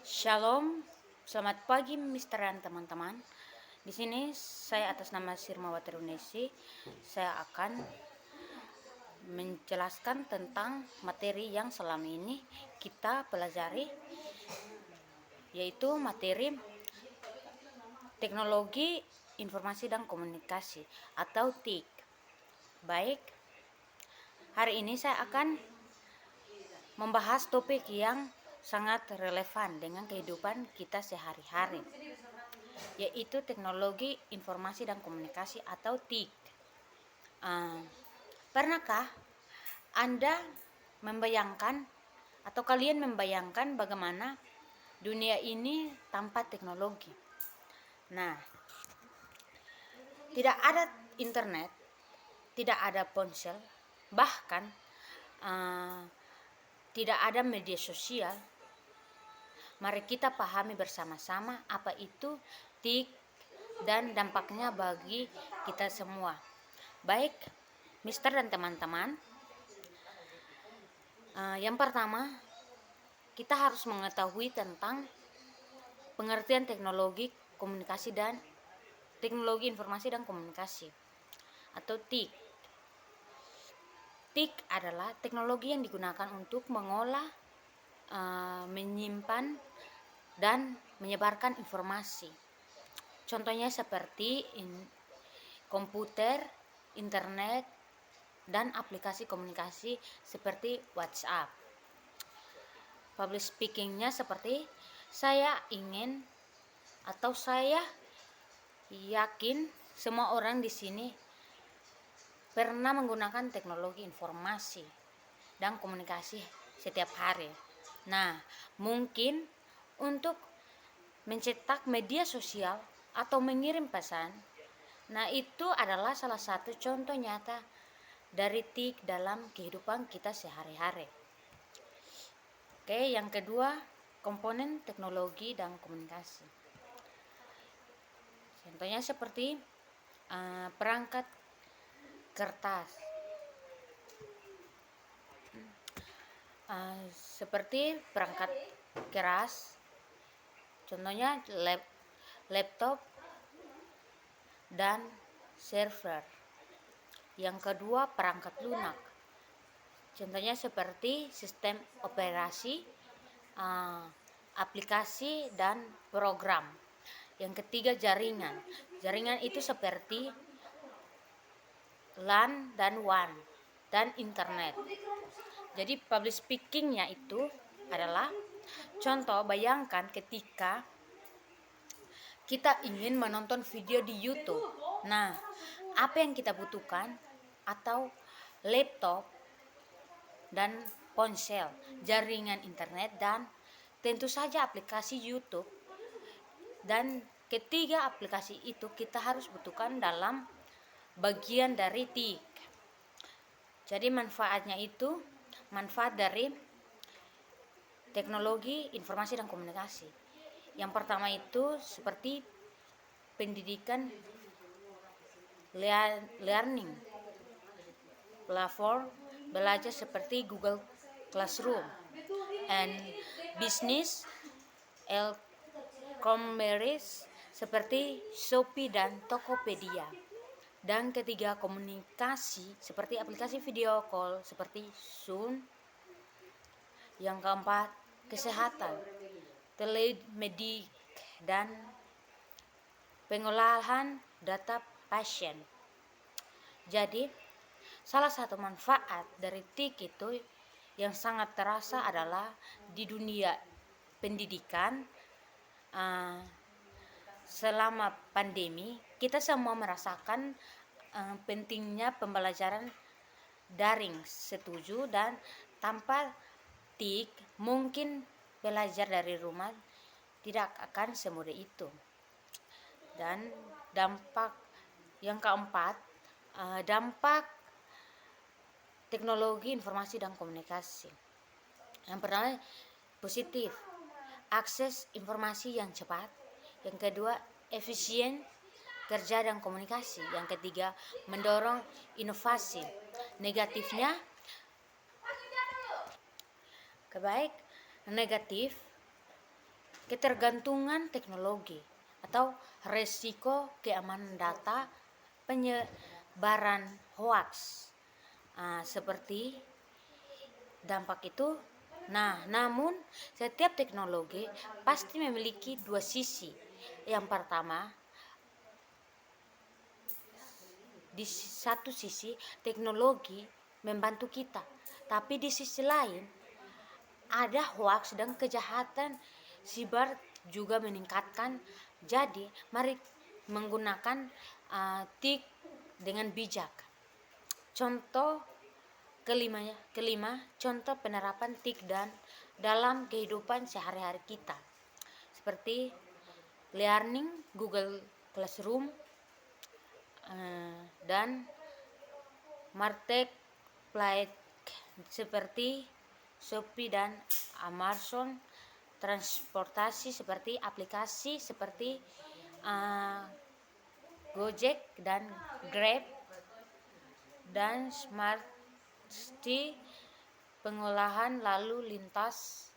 Shalom, selamat pagi Mister dan teman-teman. Di sini saya atas nama Sirmawati Runesi, saya akan menjelaskan tentang materi yang selama ini kita pelajari, yaitu materi teknologi informasi dan komunikasi atau TIK. Baik, hari ini saya akan membahas topik yang sangat relevan dengan kehidupan kita sehari-hari, yaitu teknologi informasi dan komunikasi atau TIK. Pernahkah Anda membayangkan atau kalian membayangkan bagaimana dunia ini tanpa teknologi? Nah, tidak ada internet, tidak ada ponsel, bahkan tidak ada media sosial. Mari kita pahami bersama-sama apa itu TIK dan dampaknya bagi kita semua. Baik, Mister dan teman-teman, yang pertama kita harus mengetahui tentang pengertian teknologi komunikasi dan teknologi informasi dan komunikasi atau TIK. TIK adalah teknologi yang digunakan untuk mengolah, menyimpan, dan menyebarkan informasi. Contohnya seperti komputer, internet, dan aplikasi komunikasi seperti WhatsApp. Public speakingnya seperti saya ingin atau saya yakin semua orang di sini pernah menggunakan teknologi informasi dan komunikasi setiap hari. Nah, mungkin untuk mencetak media sosial atau mengirim pesan, nah itu adalah salah satu contoh nyata dari TIK dalam kehidupan kita sehari-hari. Oke, yang kedua, komponen teknologi dan komunikasi. Contohnya seperti perangkat kertas, seperti perangkat keras, contohnya laptop dan server. Yang kedua, perangkat lunak, contohnya seperti sistem operasi, aplikasi dan program. Yang ketiga, jaringan itu seperti LAN dan WAN dan internet. Jadi public speakingnya itu adalah contoh, bayangkan ketika kita ingin menonton video di YouTube. Nah, apa yang kita butuhkan? Atau laptop dan ponsel, jaringan internet, dan tentu saja aplikasi YouTube. Dan ketiga aplikasi itu kita harus butuhkan dalam bagian dari TIK. Jadi manfaatnya itu, manfaat dari teknologi informasi dan komunikasi. Yang pertama itu seperti pendidikan, learning, platform belajar seperti Google Classroom, and business, e-commerce seperti Shopee dan Tokopedia. Dan ketiga, komunikasi seperti aplikasi video call seperti Zoom. Yang keempat, kesehatan, telemedik, dan pengolahan data pasien. Jadi, salah satu manfaat dari TIK itu yang sangat terasa adalah di dunia pendidikan. Selama pandemi, kita semua merasakan pentingnya pembelajaran daring, setuju, dan tanpa TIK mungkin belajar dari rumah tidak akan semudah itu. Dan dampak yang keempat, dampak teknologi informasi dan komunikasi. Yang pertama, positif, akses informasi yang cepat. Yang kedua, efisien kerja dan komunikasi. Yang ketiga, mendorong inovasi. Negatifnya, negatif, ketergantungan teknologi atau resiko keamanan data, penyebaran hoax. Seperti dampak itu. Namun setiap teknologi pasti memiliki dua sisi. Yang pertama, di satu sisi teknologi membantu kita, tapi di sisi lain ada hoax dan kejahatan siber juga meningkatkan. Jadi mari menggunakan TIK dengan bijak. Contoh kelima, contoh penerapan TIK dan dalam kehidupan sehari-hari kita, seperti learning Google Classroom dan marketplace seperti Shopee dan Amazon, transportasi seperti aplikasi seperti Gojek dan Grab, dan smart city, pengolahan lalu lintas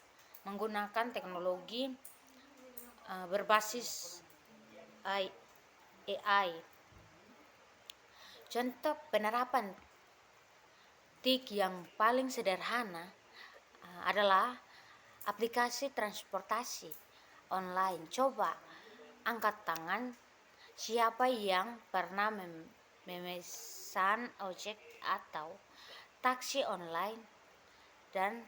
menggunakan teknologi berbasis AI. Contoh penerapan TIK yang paling sederhana adalah aplikasi transportasi online. Coba angkat tangan siapa yang pernah memesan ojek atau taksi online, dan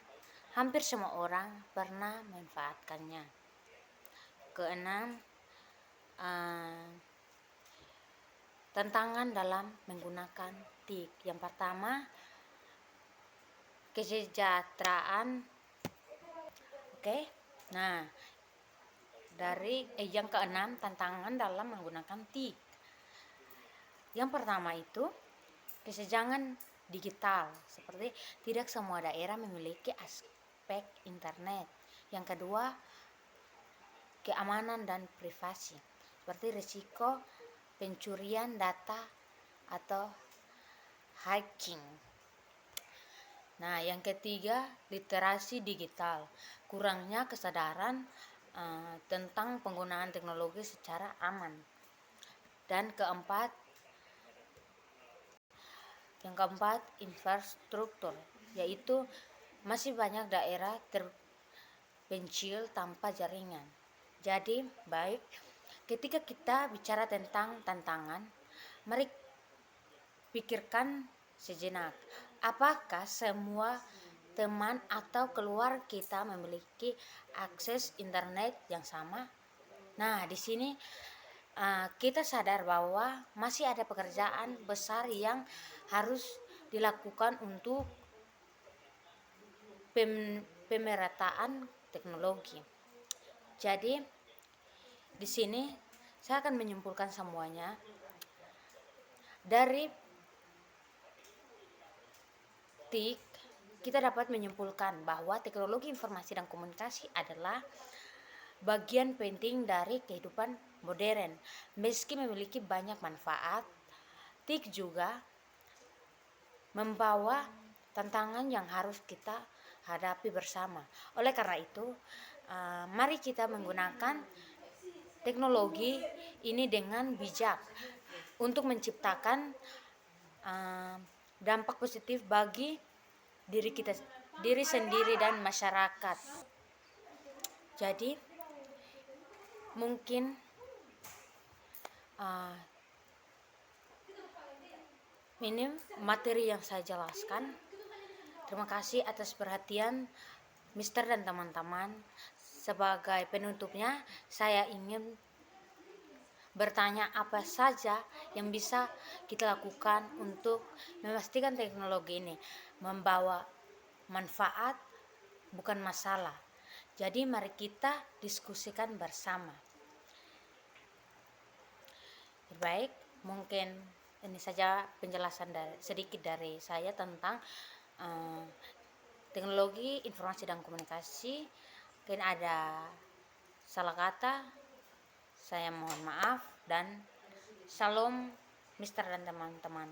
hampir semua orang pernah memanfaatkannya. Keenam, tantangan dalam menggunakan TIK. Yang pertama, kesejahteraan. Yang keenam, tantangan dalam menggunakan TIK. Yang pertama itu kesenjangan digital, seperti tidak semua daerah memiliki aspek internet. Yang kedua, keamanan dan privasi, seperti risiko pencurian data atau hacking. Yang ketiga, literasi digital, kurangnya kesadaran tentang penggunaan teknologi secara aman. Dan yang keempat, infrastruktur, yaitu masih banyak daerah terpencil tanpa jaringan. Jadi baik, ketika kita bicara tentang tantangan, mari pikirkan sejenak, apakah semua teman atau keluarga kita memiliki akses internet yang sama? Di sini kita sadar bahwa masih ada pekerjaan besar yang harus dilakukan untuk pemerataan teknologi. Jadi di sini saya akan menyimpulkan semuanya. Dari TIK kita dapat menyimpulkan bahwa teknologi informasi dan komunikasi adalah bagian penting dari kehidupan modern. Meski memiliki banyak manfaat, TIK juga membawa tantangan yang harus kita hadapi bersama. Oleh karena itu, mari kita menggunakan teknologi ini dengan bijak untuk menciptakan dampak positif bagi diri sendiri dan masyarakat. Jadi mungkin ini materi yang saya jelaskan. Terima kasih atas perhatian Mister dan teman-teman. Sebagai penutupnya, saya ingin bertanya apa saja yang bisa kita lakukan untuk memastikan teknologi ini membawa manfaat, bukan masalah. Jadi mari kita diskusikan bersama. Baik, mungkin ini saja penjelasan sedikit dari saya tentang teknologi informasi dan komunikasi. Mungkin ada salah kata, saya mohon maaf, dan shalom Mister dan teman-teman.